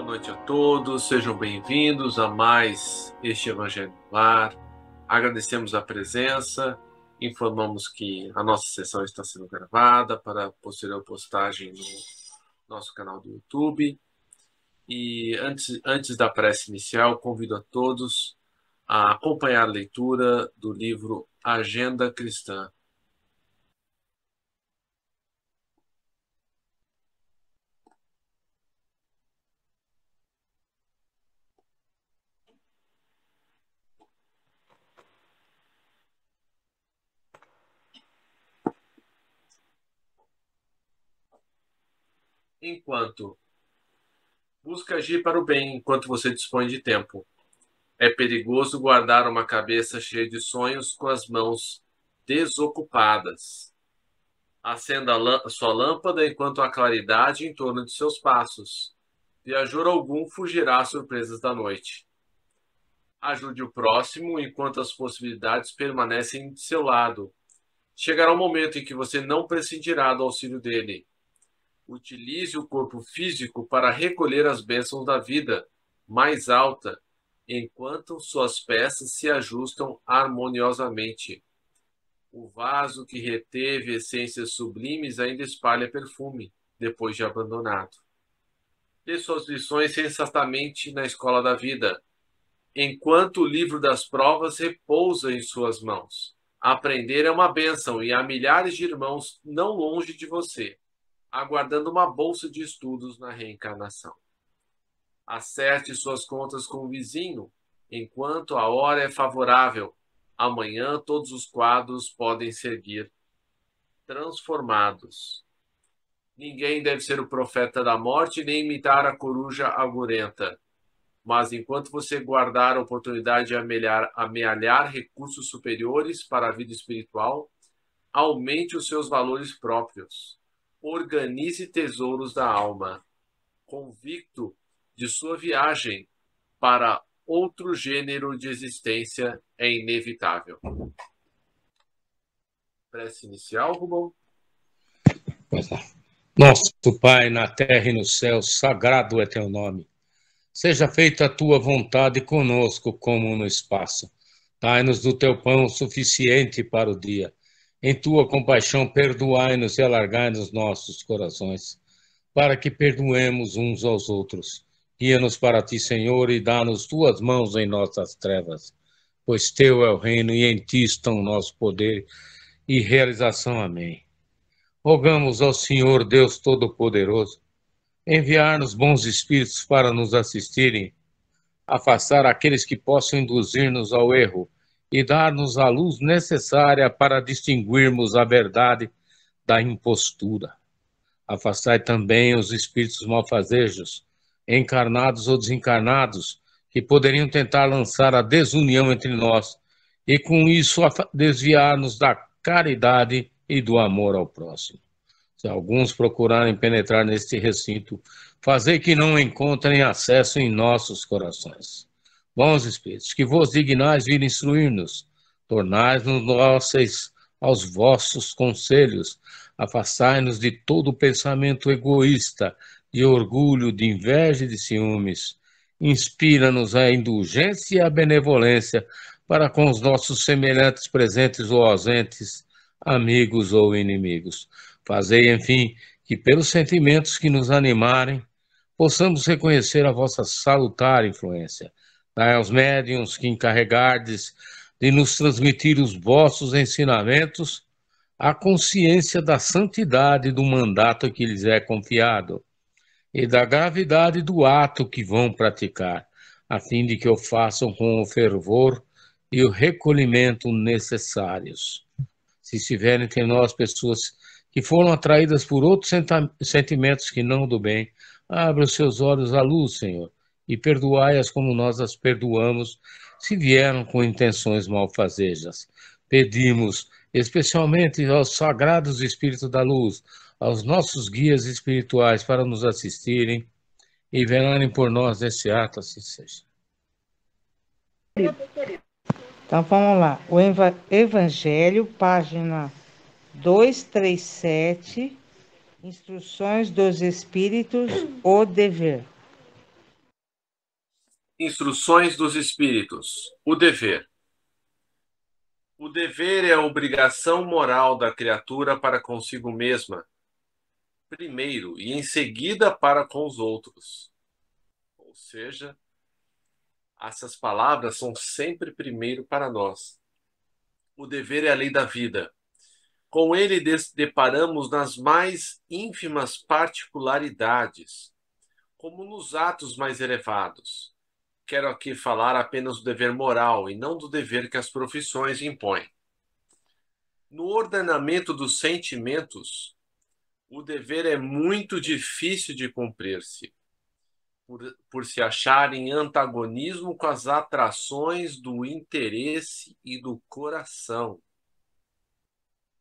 Boa noite a todos, sejam bem-vindos a mais este Evangelho no Lar. Agradecemos a presença, informamos que a nossa sessão está sendo gravada para posterior postagem no nosso canal do YouTube. E antes da prece inicial, convido a todos a acompanhar a leitura do livro Agenda Cristã. Busca agir para o bem enquanto você dispõe de tempo. É perigoso guardar uma cabeça cheia de sonhos com as mãos desocupadas. Acenda sua lâmpada enquanto há claridade em torno de seus passos. Viajor algum fugirá às surpresas da noite. Ajude o próximo enquanto as possibilidades permanecem de seu lado. Chegará um momento em que você não prescindirá do auxílio dele. Utilize o corpo físico para recolher as bênçãos da vida mais alta, enquanto suas peças se ajustam harmoniosamente. O vaso que reteve essências sublimes ainda espalha perfume, depois de abandonado. Dê suas lições sensatamente na escola da vida, enquanto o livro das provas repousa em suas mãos. Aprender é uma bênção e há milhares de irmãos não longe de você, aguardando uma bolsa de estudos na reencarnação. Acerte suas contas com o vizinho, enquanto a hora é favorável. Amanhã todos os quadros podem seguir transformados. Ninguém deve ser o profeta da morte nem imitar a coruja agorenta. Mas enquanto você guardar a oportunidade de amealhar recursos superiores para a vida espiritual, aumente os seus valores próprios. Organize tesouros da alma. Convicto de sua viagem para outro gênero de existência é inevitável. Prece inicial, Rubão. Nosso Pai, na terra e no céu, sagrado é teu nome. Seja feita a tua vontade conosco como no espaço. Dai-nos do teu pão suficiente para o dia. Em tua compaixão, perdoai-nos e alargai-nos nossos corações, para que perdoemos uns aos outros. Guia-nos para ti, Senhor, e dá-nos tuas mãos em nossas trevas, pois teu é o reino e em ti estão o nosso poder e realização. Amém. Rogamos ao Senhor Deus Todo-Poderoso enviar-nos bons espíritos para nos assistirem, afastar aqueles que possam induzir-nos ao erro e dar-nos a luz necessária para distinguirmos a verdade da impostura. Afastai também os espíritos malfazejos, encarnados ou desencarnados, que poderiam tentar lançar a desunião entre nós e, com isso, desviar-nos da caridade e do amor ao próximo. Se alguns procurarem penetrar neste recinto, fazei que não encontrem acesso em nossos corações. Bons espíritos, que vos dignais vir instruir-nos, tornai-nos dóceis aos vossos conselhos, afastai-nos de todo pensamento egoísta, de orgulho, de inveja e de ciúmes. Inspira-nos a indulgência e a benevolência para com os nossos semelhantes presentes ou ausentes, amigos ou inimigos. Fazei, enfim, que pelos sentimentos que nos animarem, possamos reconhecer a vossa salutar influência. Dai aos médiuns que encarregardes de nos transmitir os vossos ensinamentos a consciência da santidade do mandato que lhes é confiado e da gravidade do ato que vão praticar, a fim de que o façam com o fervor e o recolhimento necessários. Se estiverem entre nós pessoas que foram atraídas por outros sentimentos que não do bem, abra os seus olhos à luz, Senhor, e perdoai-as como nós as perdoamos, se vieram com intenções malfazejas. Pedimos, especialmente aos sagrados Espíritos da Luz, aos nossos guias espirituais, para nos assistirem e velarem por nós nesse ato, assim seja. Então vamos lá, o Evangelho, página 237, Instruções dos Espíritos, o dever. Instruções dos Espíritos. O dever. O dever é a obrigação moral da criatura para consigo mesma, primeiro, e em seguida para com os outros. Ou seja, essas palavras são sempre primeiro para nós. O dever é a lei da vida. Com ele deparamos nas mais ínfimas particularidades, como nos atos mais elevados. Quero aqui falar apenas do dever moral e não do dever que as profissões impõem. No ordenamento dos sentimentos, o dever é muito difícil de cumprir-se, por se achar em antagonismo com as atrações do interesse e do coração.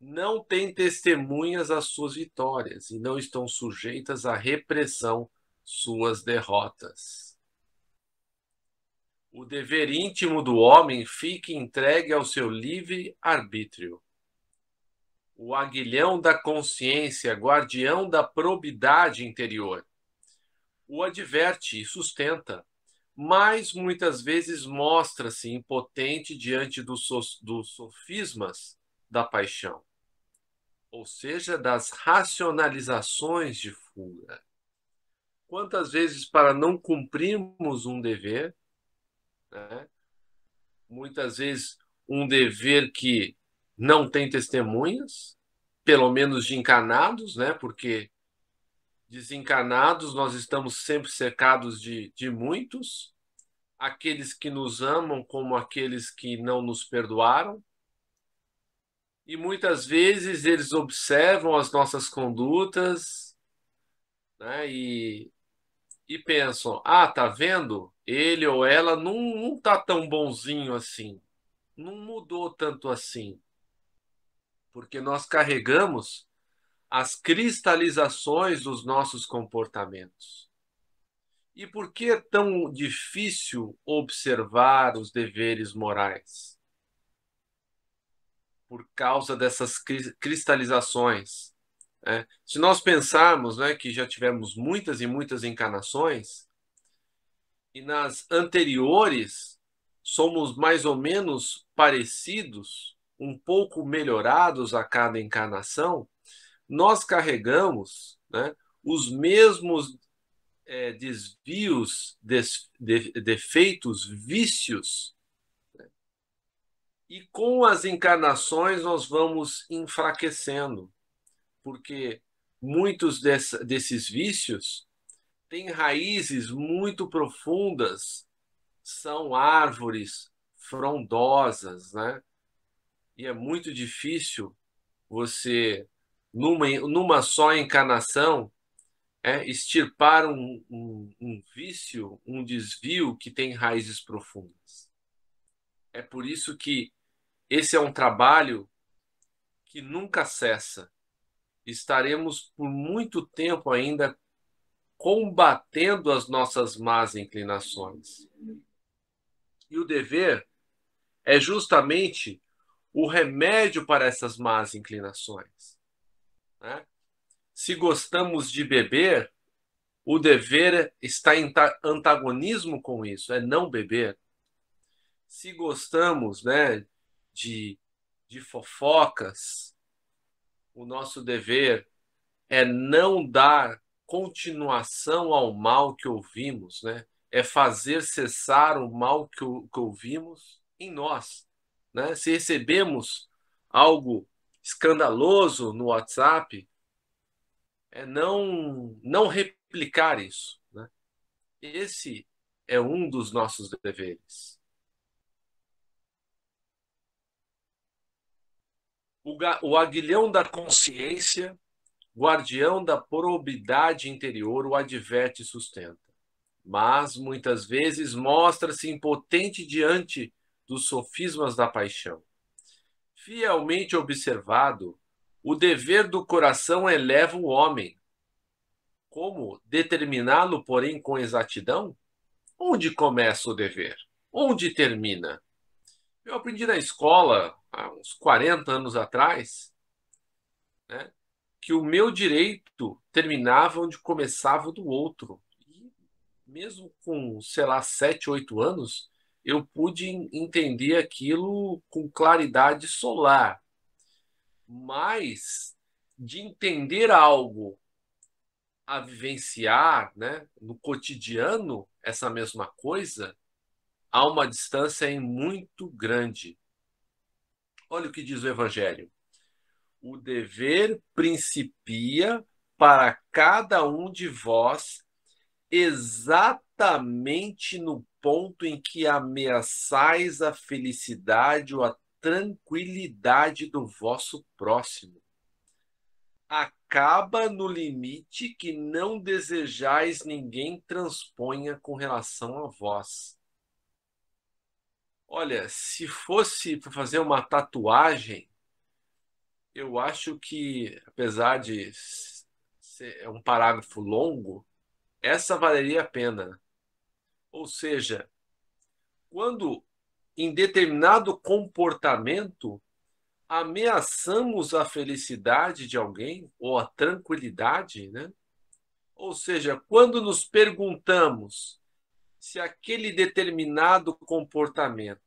Não têm testemunhas às suas vitórias e não estão sujeitas à repressão suas derrotas. O dever íntimo do homem fica entregue ao seu livre arbítrio. O aguilhão da consciência, guardião da probidade interior, o adverte e sustenta, mas muitas vezes mostra-se impotente diante dos sofismas da paixão, ou seja, das racionalizações de fuga. Quantas vezes, para não cumprirmos um dever, né, muitas vezes um dever que não tem testemunhas, pelo menos de encarnados, né, porque desencarnados nós estamos sempre cercados de muitos, aqueles que nos amam como aqueles que não nos perdoaram, e muitas vezes eles observam as nossas condutas, né, e pensam, tá vendo? Ele ou ela não tá tão bonzinho assim, não mudou tanto assim, porque nós carregamos as cristalizações dos nossos comportamentos. E por que é tão difícil observar os deveres morais? Por causa dessas cristalizações. Né? Se nós pensarmos, né, que já tivemos muitas e muitas encarnações, e nas anteriores somos mais ou menos parecidos, um pouco melhorados a cada encarnação, nós carregamos, né, os mesmos desvios, defeitos, vícios, né? E com as encarnações nós vamos enfraquecendo, porque muitos desses vícios têm raízes muito profundas, são árvores frondosas, né? E é muito difícil você, numa só encarnação, extirpar um vício, um desvio que tem raízes profundas. É por isso que esse é um trabalho que nunca cessa. Estaremos por muito tempo ainda combatendo as nossas más inclinações. E o dever é justamente o remédio para essas más inclinações, né? Se gostamos de beber, o dever está em antagonismo com isso, é não beber. Se gostamos, né, de fofocas, o nosso dever é não dar continuação ao mal que ouvimos, né? É fazer cessar o mal que ouvimos em nós, né? Se recebemos algo escandaloso no WhatsApp, é não replicar isso, né? Esse é um dos nossos deveres. O aguilhão da consciência, guardião da probidade interior, o adverte e sustenta, mas muitas vezes mostra-se impotente diante dos sofismas da paixão. Fielmente observado, o dever do coração eleva o homem. Como determiná-lo, porém, com exatidão? Onde começa o dever? Onde termina? Eu aprendi na escola, há uns 40 anos atrás, né, que o meu direito terminava onde começava o do outro. E mesmo com, sei lá, 7, 8 anos, eu pude entender aquilo com claridade solar. Mas de entender algo a vivenciar, né, no cotidiano, essa mesma coisa, há uma distância muito grande. Olha o que diz o Evangelho. O dever principia para cada um de vós exatamente no ponto em que ameaçais a felicidade ou a tranquilidade do vosso próximo. Acaba no limite que não desejais ninguém transponha com relação a vós. Olha, se fosse para fazer uma tatuagem, eu acho que, apesar de ser um parágrafo longo, essa valeria a pena. Ou seja, quando em determinado comportamento ameaçamos a felicidade de alguém ou a tranquilidade, né? Ou seja, quando nos perguntamos se aquele determinado comportamento,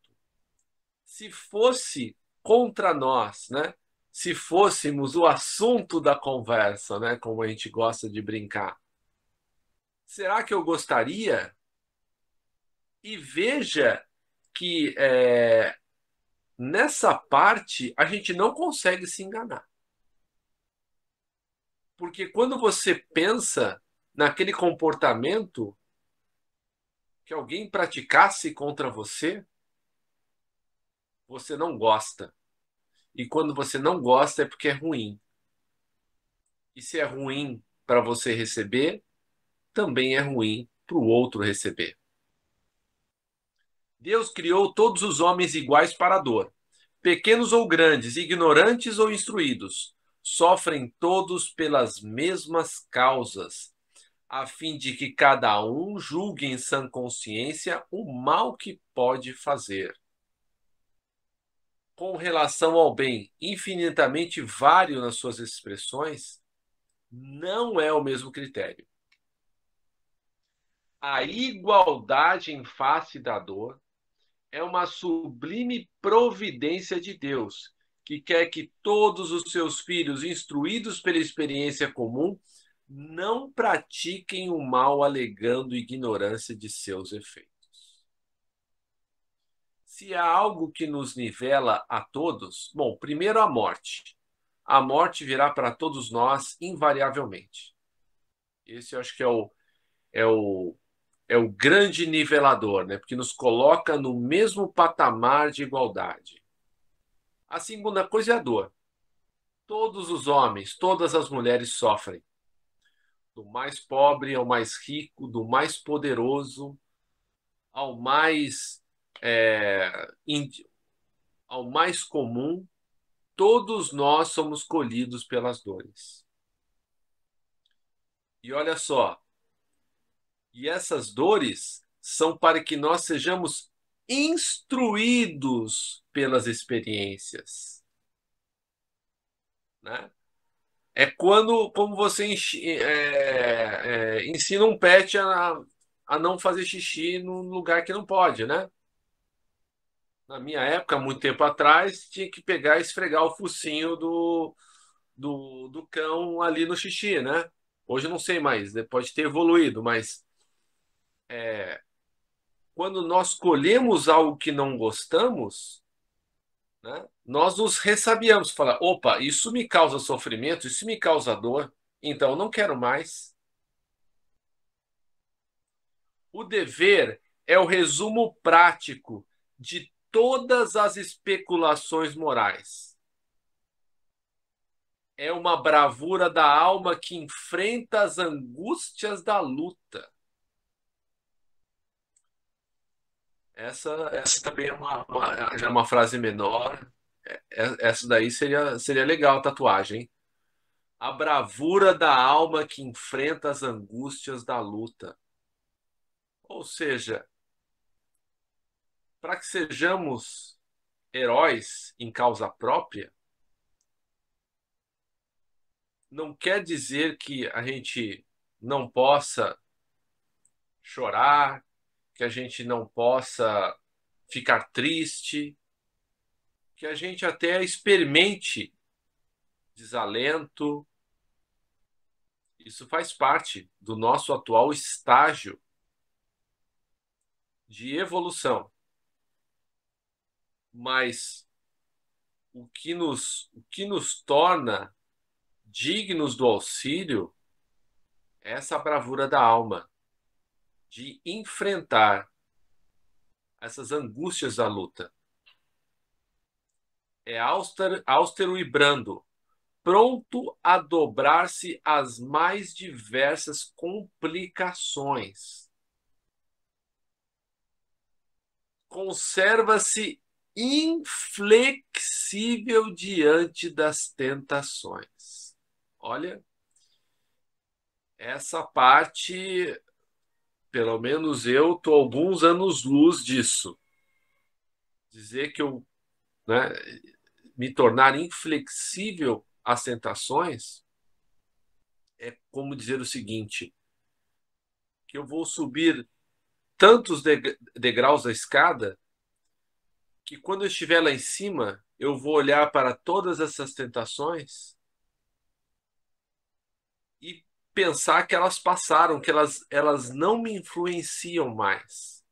se fosse contra nós, né? Se fôssemos o assunto da conversa, né? Como a gente gosta de brincar, será que eu gostaria? E veja que nessa parte a gente não consegue se enganar. Porque quando você pensa naquele comportamento que alguém praticasse contra você, você não gosta. E quando você não gosta é porque é ruim. E se é ruim para você receber, também é ruim para o outro receber. Deus criou todos os homens iguais para a dor. Pequenos ou grandes, ignorantes ou instruídos, sofrem todos pelas mesmas causas, a fim de que cada um julgue em sã consciência o mal que pode fazer. Com relação ao bem infinitamente vário nas suas expressões, não é o mesmo critério. A igualdade em face da dor é uma sublime providência de Deus, que quer que todos os seus filhos, instruídos pela experiência comum, não pratiquem o mal alegando ignorância de seus efeitos. Se há algo que nos nivela a todos, bom, primeiro a morte. A morte virá para todos nós invariavelmente. Esse eu acho que é o grande nivelador, né? Porque nos coloca no mesmo patamar de igualdade. A segunda coisa é a dor. Todos os homens, todas as mulheres sofrem. Do mais pobre ao mais rico, do mais poderoso ao mais, ao mais comum, todos nós somos colhidos pelas dores. E olha só, e essas dores são para que nós sejamos instruídos pelas experiências, né? É como você ensina um pet a não fazer xixi num lugar que não pode, né? Na minha época, muito tempo atrás, tinha que pegar e esfregar o focinho do cão ali no xixi, né? Hoje eu não sei mais, pode ter evoluído, mas quando nós colhemos algo que não gostamos, né, nós nos ressabiamos, falar, opa, isso me causa sofrimento, isso me causa dor, então eu não quero mais. O dever é o resumo prático de todas as especulações morais. É uma bravura da alma que enfrenta as angústias da luta. Essa também já é uma frase menor. Essa daí seria legal, a tatuagem, hein? A bravura da alma que enfrenta as angústias da luta. Ou seja, para que sejamos heróis em causa própria, não quer dizer que a gente não possa chorar, que a gente não possa ficar triste, que a gente até experimente desalento. Isso faz parte do nosso atual estágio de evolução. Mas o que nos torna dignos do auxílio é essa bravura da alma, de enfrentar essas angústias da luta. É austero e brando, pronto a dobrar-se às mais diversas complicações. Conserva-se inflexível diante das tentações. Olha, essa parte, pelo menos eu estou alguns anos-luz disso. Dizer que eu, né, me tornar inflexível às tentações é como dizer o seguinte, que eu vou subir tantos degraus da escada que quando eu estiver lá em cima, eu vou olhar para todas essas tentações e pensar que elas passaram, que elas não me influenciam mais.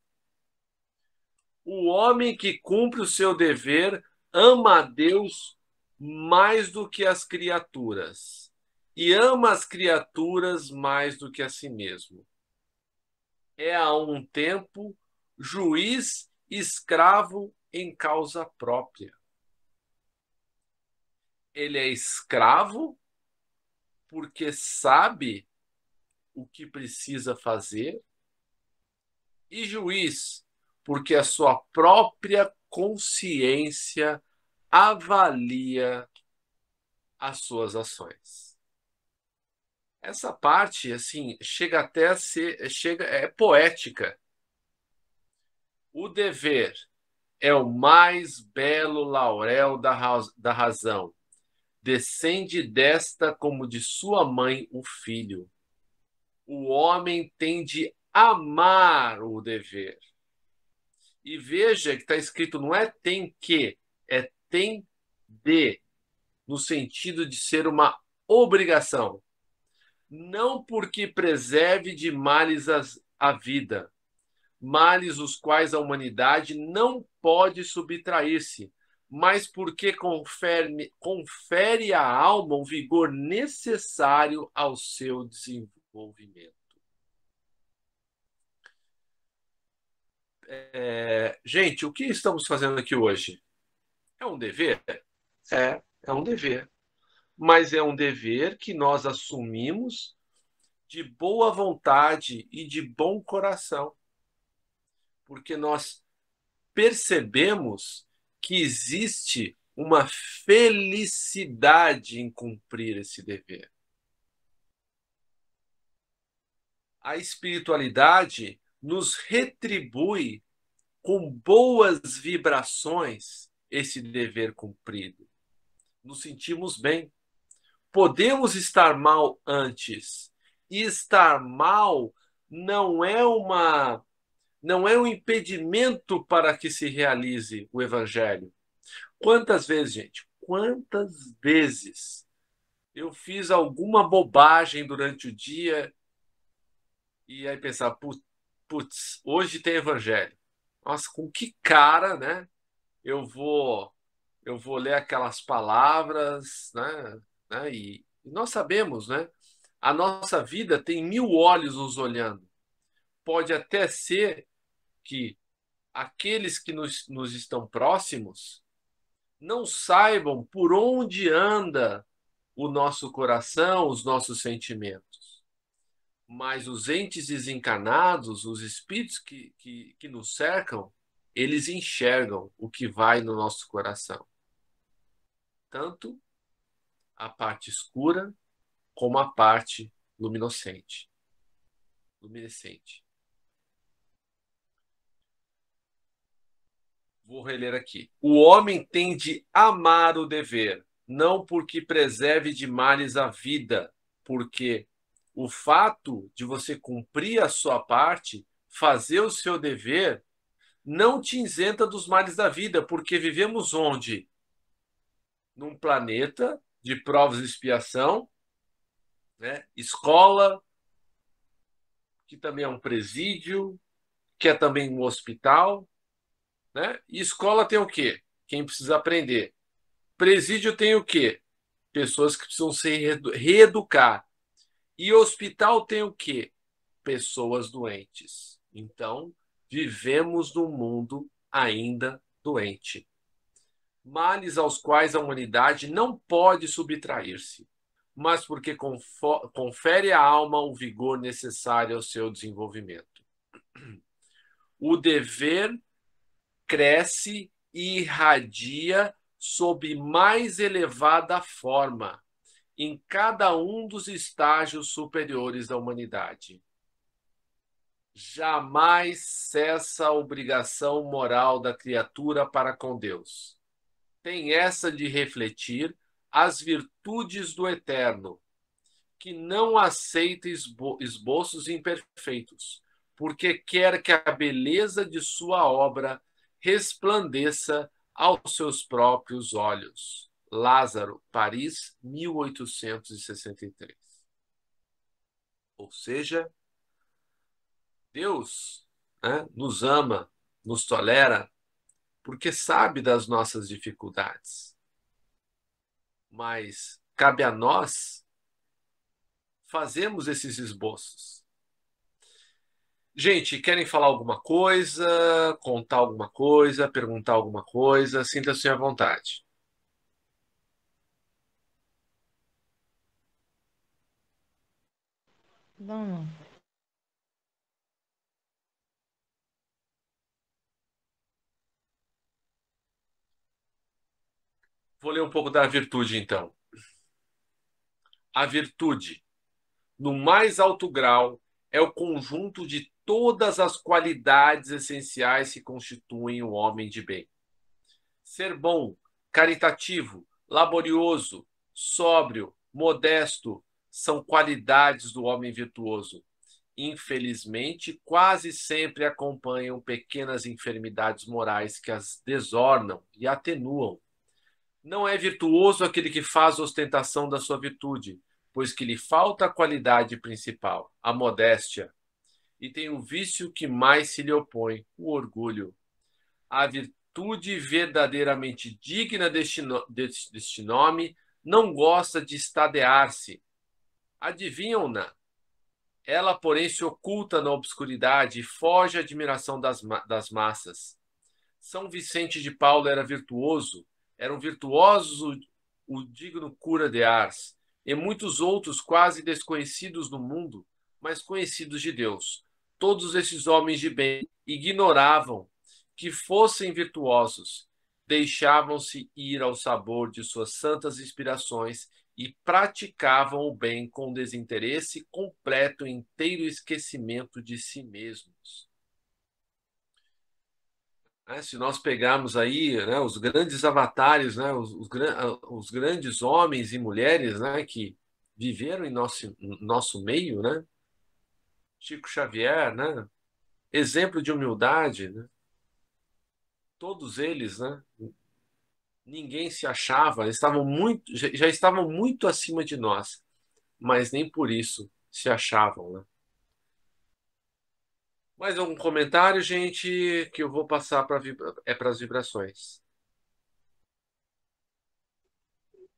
O homem que cumpre o seu dever ama a Deus mais do que as criaturas e ama as criaturas mais do que a si mesmo. É a um tempo juiz escravo em causa própria. Ele é escravo porque sabe o que precisa fazer e juiz porque a sua própria consciência avalia as suas ações. Essa parte, assim, chega até a ser, é poética. O dever é o mais belo laurel da razão. Descende desta como de sua mãe o filho. O homem tem de amar o dever. E veja que está escrito, não é tem que, é tem de, no sentido de ser uma obrigação. Não porque preserve de males a vida, males os quais a humanidade não pode subtrair-se, mas porque confere à alma o vigor necessário ao seu desenvolvimento. Gente, o que estamos fazendo aqui hoje? É um dever? É um dever. Mas é um dever que nós assumimos de boa vontade e de bom coração. Porque nós percebemos que existe uma felicidade em cumprir esse dever. A espiritualidade nos retribui com boas vibrações esse dever cumprido. Nos sentimos bem. Podemos estar mal antes. E estar mal não é um impedimento para que se realize o evangelho. Quantas vezes, gente? Quantas vezes eu fiz alguma bobagem durante o dia e aí pensar, putz, hoje tem evangelho. Nossa, com que cara, né? Eu vou ler aquelas palavras, né? E nós sabemos, né? A nossa vida tem 1000 olhos nos olhando. Pode até ser que aqueles que nos estão próximos não saibam por onde anda o nosso coração, os nossos sentimentos. Mas os entes desencarnados, os espíritos que nos cercam, eles enxergam o que vai no nosso coração. Tanto a parte escura como a parte luminescente. Vou reler aqui. O homem tem de amar o dever, não porque preserve de males a vida, porque O fato de você cumprir a sua parte, fazer o seu dever, não te isenta dos males da vida, porque vivemos onde? Num planeta de provas e expiação, né? Escola, que também é um presídio, que é também um hospital, né? E escola tem o quê? Quem precisa aprender. Presídio tem o quê? Pessoas que precisam se reeducar. E hospital tem o quê? Pessoas doentes. Então, vivemos num mundo ainda doente. Males aos quais a humanidade não pode subtrair-se, mas porque confere à alma o vigor necessário ao seu desenvolvimento. O dever cresce e irradia sob mais elevada forma em cada um dos estágios superiores da humanidade. Jamais cessa a obrigação moral da criatura para com Deus. Tem essa de refletir as virtudes do Eterno, que não aceita esboços imperfeitos, porque quer que a beleza de sua obra resplandeça aos seus próprios olhos. Lázaro, Paris, 1863. Ou seja, Deus, né, nos ama, nos tolera, porque sabe das nossas dificuldades. Mas cabe a nós fazermos esses esboços. Gente, querem falar alguma coisa, contar alguma coisa, perguntar alguma coisa? Sinta-se à vontade. Não, não. Vou ler um pouco da virtude, então. A virtude, no mais alto grau, é o conjunto de todas as qualidades essenciais que constituem o homem de bem. Ser bom, caritativo, laborioso, sóbrio, modesto são qualidades do homem virtuoso. Infelizmente, quase sempre acompanham pequenas enfermidades morais que as desornam e atenuam. Não é virtuoso aquele que faz ostentação da sua virtude, pois que lhe falta a qualidade principal, a modéstia, e tem o vício que mais se lhe opõe, o orgulho. A virtude verdadeiramente digna deste nome não gosta de estadear-se. Adivinham-na? Ela, porém, se oculta na obscuridade e foge à admiração das massas. São Vicente de Paulo era virtuoso, era um virtuoso o digno cura de Ars, e muitos outros quase desconhecidos no mundo, mas conhecidos de Deus. Todos esses homens de bem ignoravam que fossem virtuosos, deixavam-se ir ao sabor de suas santas inspirações e praticavam o bem com desinteresse, completo e inteiro esquecimento de si mesmos. Se nós pegarmos aí, né, os grandes avatares, né, os grandes homens e mulheres, né, que viveram em nosso meio, né, Chico Xavier, né, exemplo de humildade, né, todos eles, né, ninguém se achava, já estavam muito acima de nós, mas nem por isso se achavam, né? Mais algum comentário, gente, que eu vou passar para as vibrações.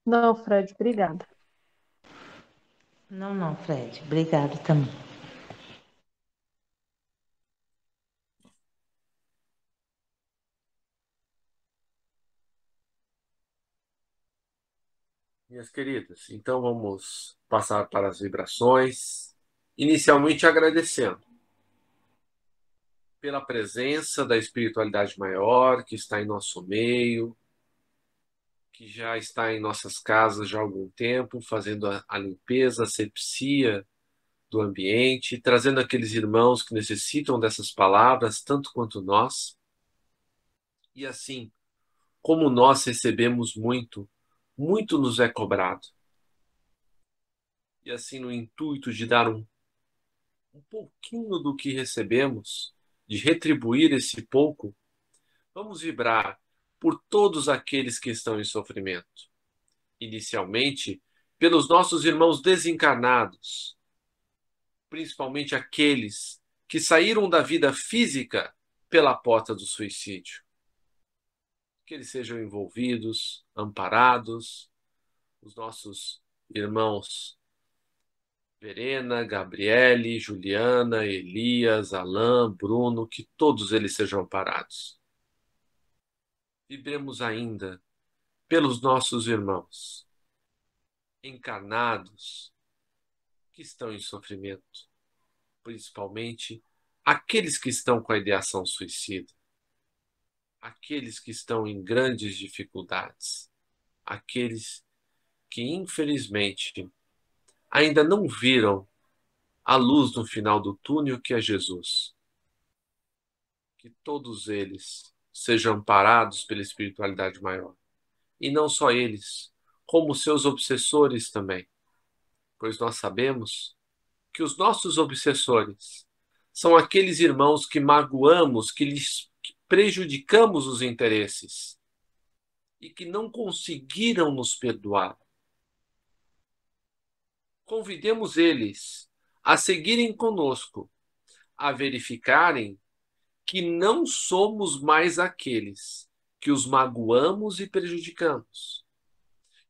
Não, Fred, obrigada. Não, não, Fred. Obrigado também. Minhas queridas, então vamos passar para as vibrações, inicialmente agradecendo pela presença da espiritualidade maior que está em nosso meio, que já está em nossas casas já há algum tempo, fazendo a limpeza, a asepsia do ambiente, trazendo aqueles irmãos que necessitam dessas palavras, tanto quanto nós. E assim, como nós recebemos muito, muito nos é cobrado. E assim, no intuito de dar um pouquinho do que recebemos, de retribuir esse pouco, vamos vibrar por todos aqueles que estão em sofrimento. Inicialmente, pelos nossos irmãos desencarnados, principalmente aqueles que saíram da vida física pela porta do suicídio. Que eles sejam envolvidos, amparados, os nossos irmãos Verena, Gabriele, Juliana, Elias, Alain, Bruno, que todos eles sejam amparados. Vibremos ainda pelos nossos irmãos encarnados que estão em sofrimento, principalmente aqueles que estão com a ideação suicida, aqueles que estão em grandes dificuldades, aqueles que, infelizmente, ainda não viram a luz no final do túnel, que é Jesus. Que todos eles sejam amparados pela espiritualidade maior. E não só eles, como seus obsessores também. Pois nós sabemos que os nossos obsessores são aqueles irmãos que magoamos, que lhes prejudicamos os interesses e que não conseguiram nos perdoar. Convidemos eles a seguirem conosco, a verificarem que não somos mais aqueles que os magoamos e prejudicamos.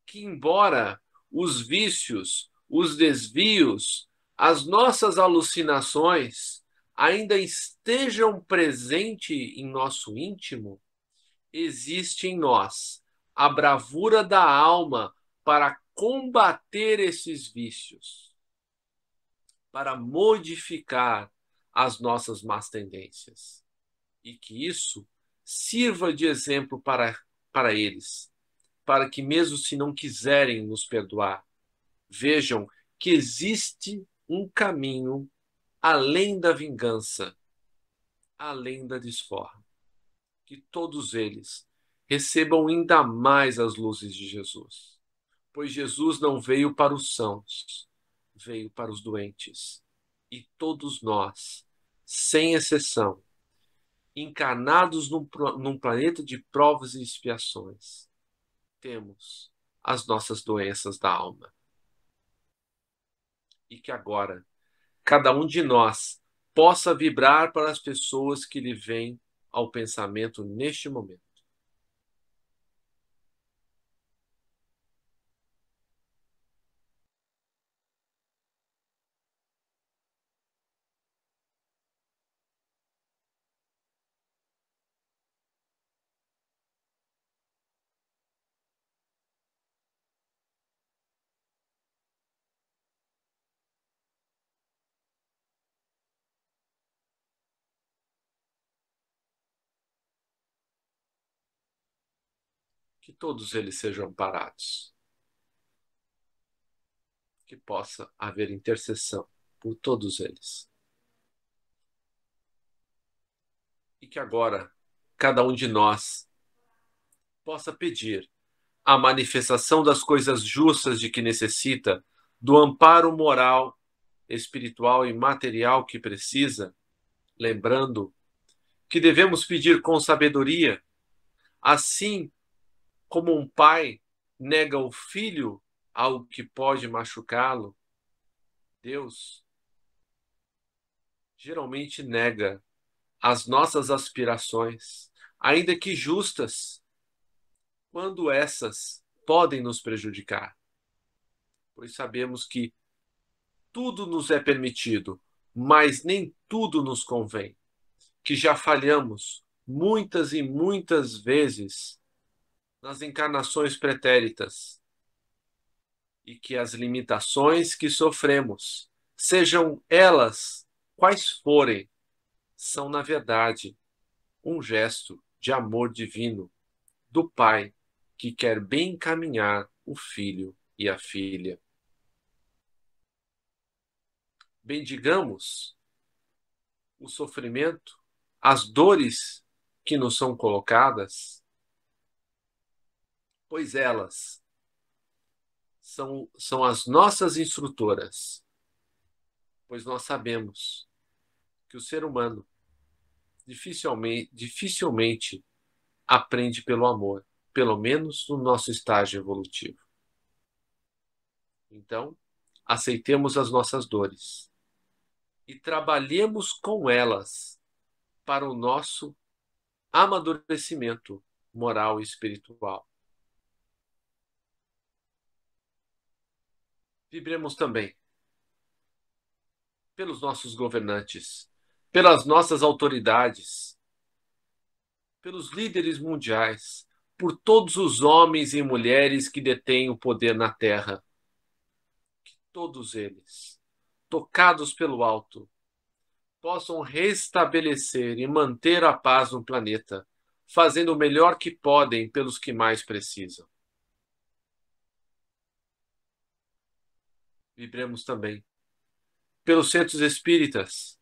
Que, embora os vícios, os desvios, as nossas alucinações ainda estejam presentes em nosso íntimo, existe em nós a bravura da alma para combater esses vícios, para modificar as nossas más tendências. E que isso sirva de exemplo para eles, para que, mesmo se não quiserem nos perdoar, vejam que existe um caminho além da vingança, além da desforra. Que todos eles recebam ainda mais as luzes de Jesus, pois Jesus não veio para os sãos, veio para os doentes. E todos nós, sem exceção, encarnados num planeta de provas e expiações, temos as nossas doenças da alma. E que agora, cada um de nós possa vibrar para as pessoas que lhe vêm ao pensamento neste momento. Que todos eles sejam amparados. Que possa haver intercessão por todos eles. E que agora, cada um de nós possa pedir a manifestação das coisas justas de que necessita, do amparo moral, espiritual e material que precisa, lembrando que devemos pedir com sabedoria, assim como um pai nega o filho algo que pode machucá-lo, Deus geralmente nega as nossas aspirações, ainda que justas, quando essas podem nos prejudicar. Pois sabemos que tudo nos é permitido, mas nem tudo nos convém. Que já falhamos muitas e muitas vezes nas encarnações pretéritas, e que as limitações que sofremos, sejam elas quais forem, são, na verdade, um gesto de amor divino do Pai que quer bem encaminhar o filho e a filha. Bendigamos o sofrimento, as dores que nos são colocadas, pois elas são as nossas instrutoras, pois nós sabemos que o ser humano dificilmente aprende pelo amor, pelo menos no nosso estágio evolutivo. Então, aceitemos as nossas dores e trabalhemos com elas para o nosso amadurecimento moral e espiritual. Vibremos também pelos nossos governantes, pelas nossas autoridades, pelos líderes mundiais, por todos os homens e mulheres que detêm o poder na Terra. Que todos eles, tocados pelo alto, possam restabelecer e manter a paz no planeta, fazendo o melhor que podem pelos que mais precisam. Vibremos também pelos centros espíritas,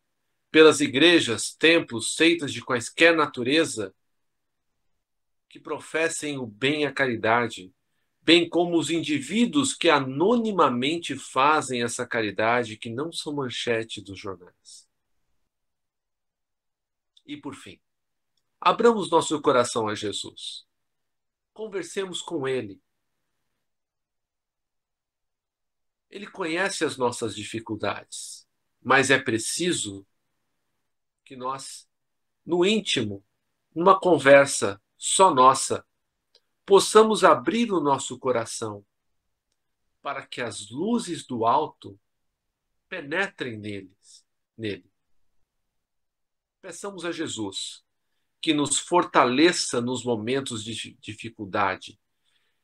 pelas igrejas, templos, seitas de quaisquer natureza, que professem o bem e a caridade, bem como os indivíduos que anonimamente fazem essa caridade, que não são manchete dos jornais. E, por fim, abramos nosso coração a Jesus. Conversemos com Ele. Ele conhece as nossas dificuldades, mas é preciso que nós, no íntimo, numa conversa só nossa, possamos abrir o nosso coração para que as luzes do alto penetrem nele. Peçamos a Jesus que nos fortaleça nos momentos de dificuldade,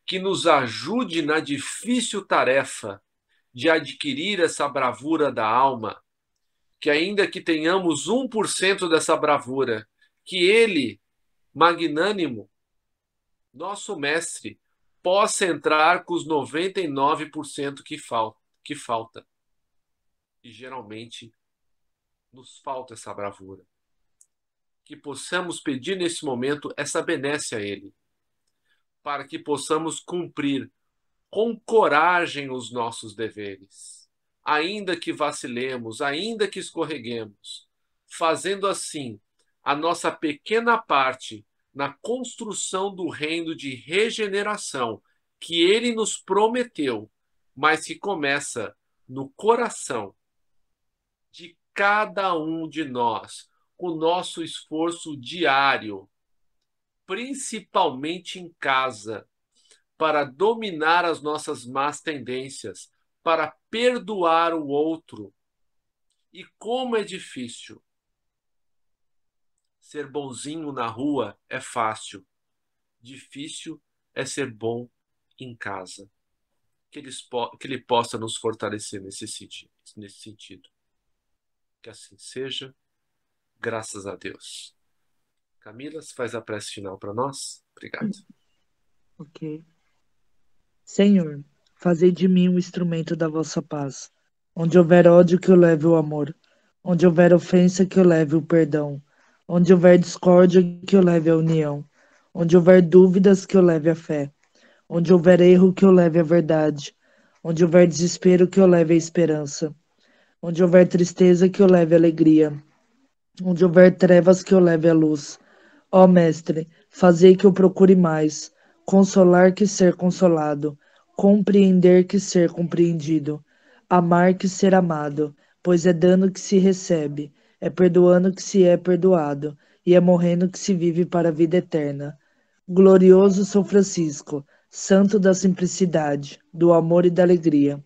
que nos ajude na difícil tarefa de adquirir essa bravura da alma, que ainda que tenhamos 1% dessa bravura, que Ele, magnânimo, nosso mestre, possa entrar com os 99% que falta. E geralmente nos falta essa bravura. Que possamos pedir nesse momento essa benesse a Ele, para que possamos cumprir com coragem os nossos deveres, ainda que vacilemos, ainda que escorreguemos, fazendo assim a nossa pequena parte na construção do reino de regeneração que Ele nos prometeu, mas que começa no coração de cada um de nós, com o nosso esforço diário, principalmente em casa, para dominar as nossas más tendências, para perdoar o outro. E como é difícil. Ser bonzinho na rua é fácil. Difícil é ser bom em casa. Que Ele possa nos fortalecer nesse sentido. Que assim seja, graças a Deus. Camila, você faz a prece final para nós? Obrigado. Ok. Senhor, fazei de mim um instrumento da vossa paz. Onde houver ódio, que eu leve o amor. Onde houver ofensa, que eu leve o perdão. Onde houver discórdia, que eu leve a união. Onde houver dúvidas, que eu leve a fé. Onde houver erro, que eu leve a verdade. Onde houver desespero, que eu leve a esperança. Onde houver tristeza, que eu leve a alegria. Onde houver trevas, que eu leve a luz. Ó Mestre, fazei que eu procure mais, consolar que ser consolado, compreender que ser compreendido, amar que ser amado, pois é dando que se recebe, é perdoando que se é perdoado, e é morrendo que se vive para a vida eterna. Glorioso São Francisco, santo da simplicidade, do amor e da alegria,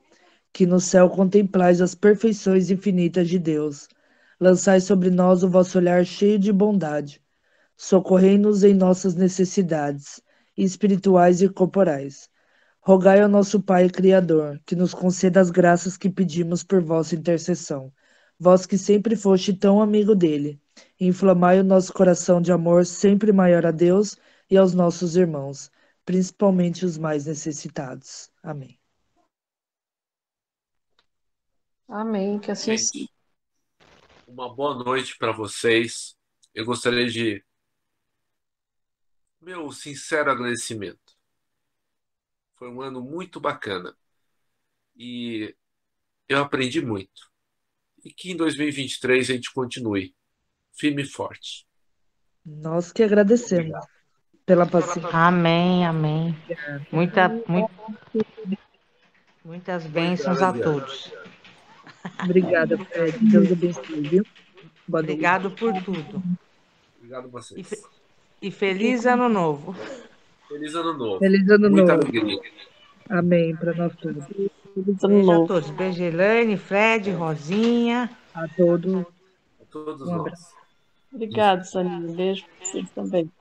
que no céu contemplais as perfeições infinitas de Deus. Lançai sobre nós o vosso olhar cheio de bondade. Socorrei-nos em nossas necessidades, espirituais e corporais. Rogai ao nosso Pai Criador, que nos conceda as graças que pedimos por vossa intercessão. Vós que sempre foste tão amigo dele, inflamai o nosso coração de amor sempre maior a Deus e aos nossos irmãos, principalmente os mais necessitados. Amém. Amém, que assim seja. Gente, uma boa noite para vocês. Eu gostaria de meu sincero agradecimento. Foi um ano muito bacana. e eu aprendi muito. E que em 2023 a gente continue firme e forte. Nós que agradecemos pela paciência. Amém, amém. Muitas bênçãos a todos. Obrigada, Fred. Deus abençoe, viu? Boa noite. Obrigado por tudo. Obrigado a vocês. E feliz ano novo. Feliz ano novo. Feliz ano Muita novo. alegria. Amém para nós todos. Beijo a todos. Beijo, Elaine, Fred, Rosinha. A todos. A todos Um nós. Obrigado, Soninha. Beijo para vocês também.